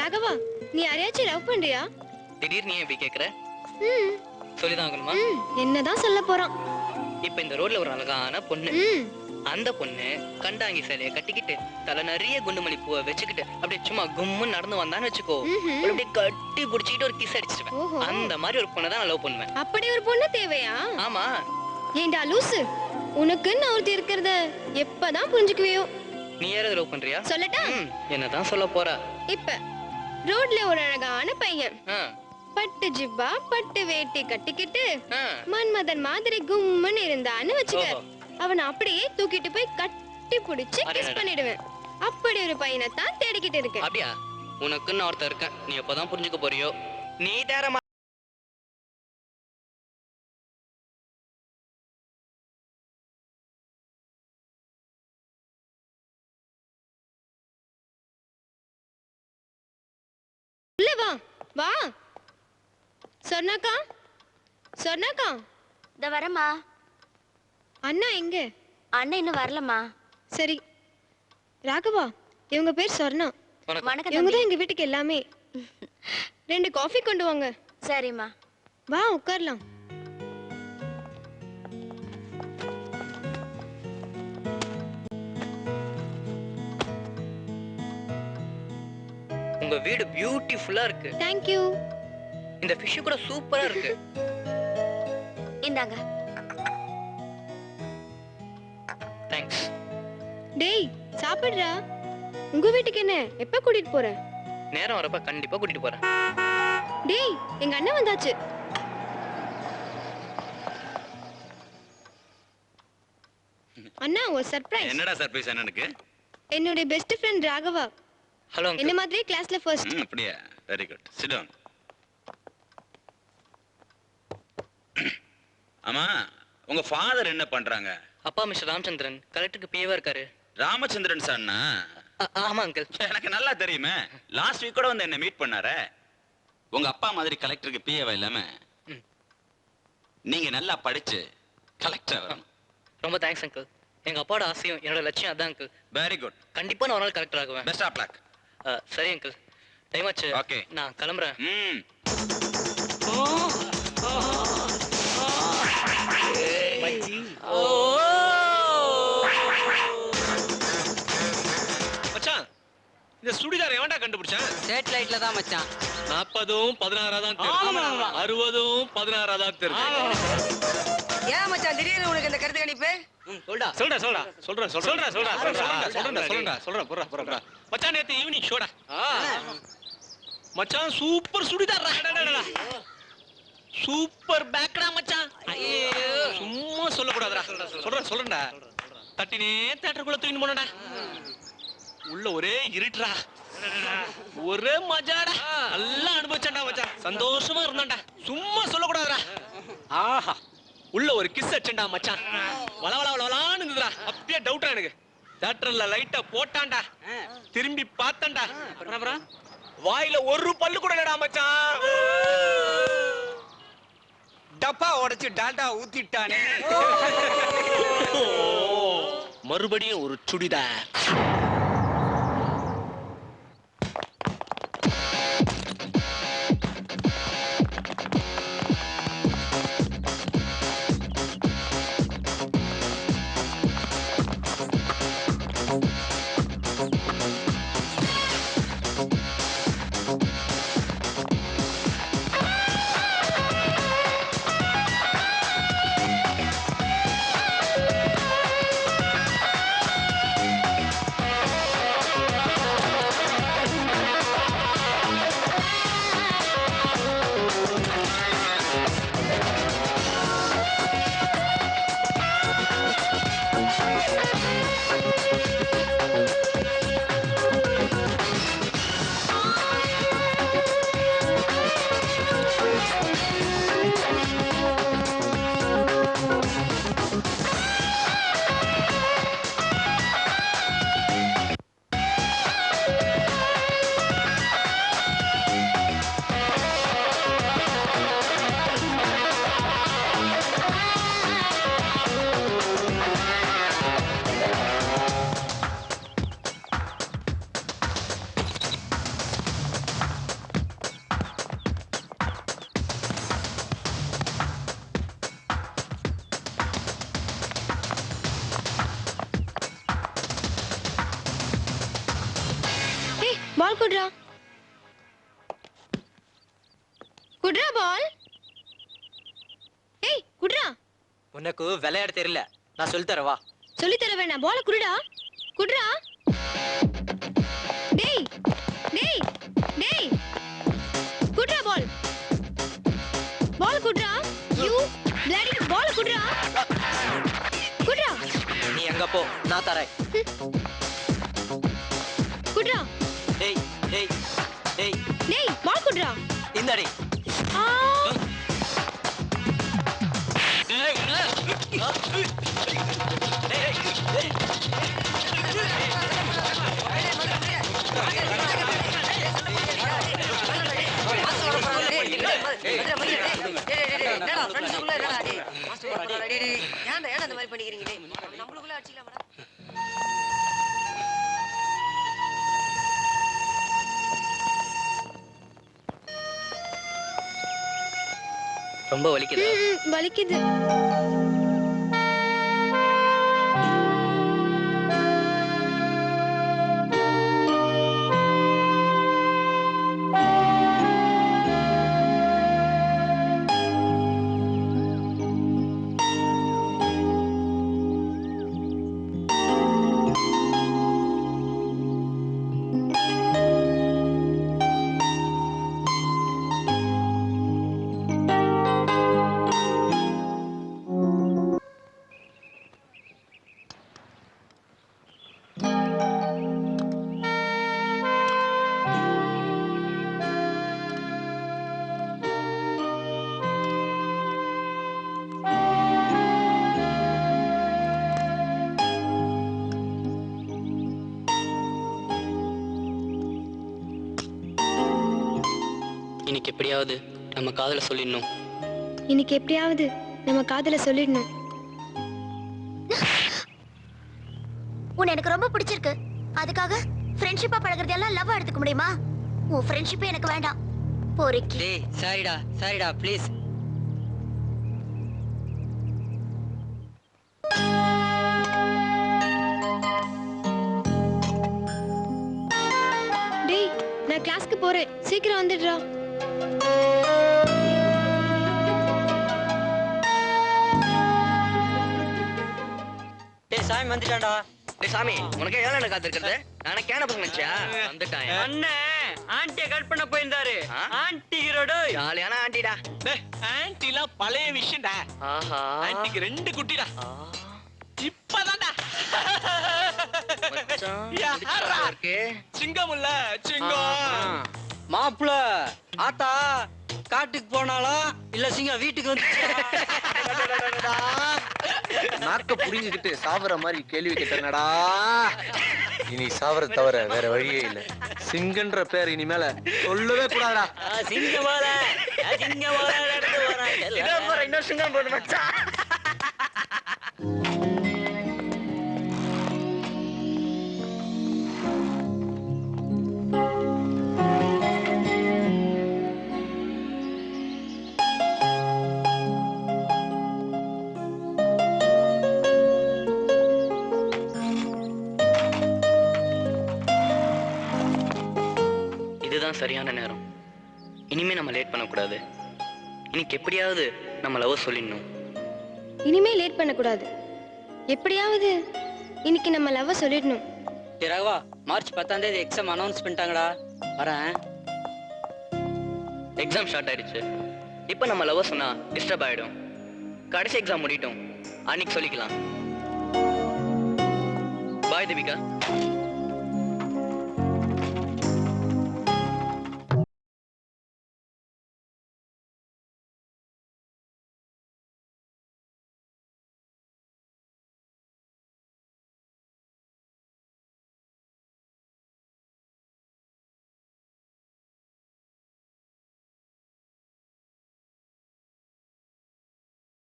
ராகவா, நீ யாரையாச்சும் லவ் பண்றியா? திடீர்னு நீ எப்படி கேக்குற? சொல்லிதான் ஆகணுமா? என்னதான் சொல்ல போறான்? இப்ப இந்த ரோட்ல ஒரு அழகான பொண்ணு. அந்த பொண்ணு கண்டாங்கி சேலைய கட்டிக்கிட்டு தலை நிறைய குண்டுமல்லி பூவை வச்சுக்கிட்டு அப்படியே சும்மா கும்முன்னு நடந்து வந்தான்னு வச்சுக்கோ, அப்படியே கட்டி புடிச்சிட்டு ஒரு கிஸ் அடிச்சிருவேன். அந்த மாதிரி ஒரு பொண்ணை தான் நான் லவ் பண்ணுவேன். அப்படி ஒரு பொண்ணு தேவையா? ஆமா. ஏண்டா லூசு, உனக்குன்னு ஒருத்தி இருக்கிறத எப்பதான் புரிஞ்சுக்குவியோ? நீ யாராவது லவ் பண்றியா? சொல்லட்டா? என்னதான் சொல்ல போறா? இப்ப ரோட்ல ஒரு அழகான பையன் பட்டு ஜிப்பா பட்டு வேட்டி கட்டிக்கிட்டு மன்மதன் மாதிரி கும்முன்னு இருந்தான்னு வச்சுக்க, அவனை அப்படியே தூக்கிட்டு போய் கட்டி புடிச்சு கிஸ் பண்ணிடுவேன். அப்படி ஒரு பையனை தான் தேடிக்கிட்டு இருக்கேன். அப்படியா? உனக்குன்னு ஒருத்தர் இருக்கேன், நீ எப்பதான் புரிஞ்சுக்க போறியோ? நீ தேர வா வா. சொர்ணாக்கா, சொர்ணாக்கா. இந்த வரமா. அண்ணா எங்க? அண்ணன் இன்னும் வரலமா. சரி ராகவா, இவங்க பேர் சொர்ணா. வணக்கம். இவங்க தான் எங்க வீட்டுக்கு எல்லாமே. 2 காஃபி கொண்டு வாங்க. சரிம்மா. வா உட்காரலாம். உங்க வீடு பியூட்டிஃபுல்லா இருக்கு. Thank you. இந்த ஃபிஷ் கூட சூப்பரா இருக்கு. இந்தாங்க. தேங்க்ஸ். டேய் சாப்பிடுறா. உங்க வீட்டுக்கு என்ன எப்ப கூட்டிட்டு போற? நேரம் வரப்ப கண்டிப்பா கூட்டிட்டு போறேன். டேய் எங்க அண்ணன் வந்தாச்சு. அண்ணா ஒரு சர்ப்ரைஸ். என்னடா சர்ப்ரைஸ் அண்ணனுக்கு? என்னோட பெஸ்ட் ஃப்ரெண்ட் ராகவா. ஹலோ. என்ன மாதிரி கிளாஸ்ல ஃபர்ஸ்ட். அப்படியே. Very good. Sit down. ஆமா, உங்க ஃாதர் என்ன பண்றாங்க? அப்பா மிஸ்டர் ராமச்சந்திரன் கலெக்டருக்கு பிஏவா இருக்காரு. ராமச்சந்திரன் சார்னா? ஆமா அங்கிள். எனக்கு நல்லா தெரியுமே. லாஸ்ட் வீக் கூட வந்து என்ன மீட் பண்ணாரே. உங்க அப்பா மாதிரி கலெக்டருக்கு பிஏவா இல்லாம நீங்க நல்லா படிச்சு கலெக்டர் வரணும். ரொம்ப தேங்க்ஸ் அங்கிள். எங்க அப்பாவோட ஆசையும் என்னோட லட்சியம் அதான் அங்கிள். Very good. கண்டிப்பா நான் ஒரு நாள் கலெக்டர் ஆகுவேன். Best of luck. சரி அங்கிள், டைம் ஆச்சு. ஓகே, நான் கிளம்புறேன். மச்சான், இந்த சுடிதார் எவன்டா கண்டுபிடிச்சான்? சேட்டலைட்ல தான் மச்சான். 40ம் 16 தான் தெரியும். 60ம் 16 தான் தெரியும். ஏன் மச்சான் திடீர்னு உனக்கு இந்த கருத்து கணிப்பு? சொல்றா. மச்சான் நேத்து ஈவினிங் ஷோடா. மச்சான் சூப்பர் சுடிதார்டா. சூப்பர் பேக்டா மச்சான். சும்மா சொல்ல கூடாதுடா. சொல்றேன்டா. தட்டினே தியேட்டருக்குள்ள தூக்கிட்டு போனடா. உள்ள ஒரே இருட்டுடா. ஒரே மஜாடா. நல்லா அனுபவிச்சேன்டா மச்சான். சந்தோஷமா இருந்தான்டா. சும்மா சொல்ல கூடாதுடா. ஆஹா, உள்ள ஒரு கிஸ் அடிச்சேன்டா மச்சான். வளவளவளவளான்னு இருந்துடா. அப்படியே டவுட்டா எனக்கு. தியேட்டர்ல லைட்டா போட்டான்டா. திரும்பி பார்த்தேன்டா. அப்புறம் வாயில ஒரு பல்லு கூட இல்லடா மச்சான். டப்பா உடைச்சு டால்டா ஊத்திட்டானே. மறுபடியும் ஒரு சுடிதார். பால் குடுறா. குடுறா பால். ஏய் குடுறா. உனக்கு விளையாட தெரியல, நான் சொல்லி தரவா? சொல்லி தர வேணாம், பால் குடுடா. குடுறா. டேய் டேய் டேய் குடுறா பால். பால் குடுறா. யூ பிளடி பால் குடுறா. குடுறா. நீ எங்க போ, நான் தரேன். குடுறா. டேய் டேய் டேய் டேய் பால் குடுறா. இந்தடி. ஆ ரொம்ப வலிக்குதா? வலிக்குது. இன்னைக்கு எப்படியாவது நம்ம காதல சொல்லிடணும். இன்னைக்கு எப்படியாவது நம்ம காதல சொல்லிடணும். உன்னை எனக்கு ரொம்ப பிடிச்சிருக்கு. அதுக்காக ஃப்ரெண்ட்ஷிப்பா பழகுறது எல்லாம் லவ் எடுத்துக்க முடியுமா? உன் ஃப்ரெண்ட்ஷிப் எனக்கு வேண்டாம். போறிக்கி. டேய் சாரிடா ப்ளீஸ். டேய் நான் கிளாஸ்க்கு போறேன், சீக்கிரம் வந்துடுறா. டேய் சாமி வந்துட்டான்டா. டேய் சாமி, உனக்கே ஏழை காத்து இருக்கிறது? நானே கேன பக்கம் நினைச்சா வந்துட்டான். அண்ணே ஆண்டிய கட் பண்ண போயிருந்தாரு. ஆண்டி ஹீரோட ஜாலியான ஆண்டிடா. டேய் ஆன்ட்டிலாம் பழைய விஷயம்டா. ஆஹா, ஆன்ட்டிக்கு 2 குட்டிடா. இப்பதான்டா மச்சான், யாரா? இருக்கு. சிங்கம் இல்ல சிங்கம். மாப்பிள ஆத்தா காட்டுக்கு போனாலும் இல்ல சிங்கம் வீட்டுக்கு வந்து நாக்க புடிங்கிட்டு சாவற மாதிரி கேள்வி கேட்டனடா. இனி சாவற தவிர வேற வழியே இல்ல. சிங்கன்ற பேர் இனிமேல சொல்லவே கூடாதா. சிங்கமால நடந்து வராங்க. இன்னொரு சிங்கம் போடு மச்சான். இதுதான் சரியான நேரம். இனிமே நம்ம லேட் பண்ணக்கூடாது. இன்னைக்கு எப்படியாவது நம்ம லவ் சொல்லிடணும். இனிமே லேட் பண்ண கூடாது. எப்படியாவது இன்னைக்கு நம்ம லவ் சொல்லிடணும். ராகவா, மார்ச் 10ஆம் தேதி எக்ஸாம் அனௌன்ஸ் பண்ணிட்டாங்கடா. வரேன். எக்ஸாம் ஸ்டார்ட் ஆயிடுச்சு. இப்போ நம்ம லவ் சொன்னா டிஸ்டர்ப் ஆயிடும். கடைசி எக்ஸாம் முடியட்டும், அன்னைக்கு சொல்லிக்கலாம். பாய் தீபிகா.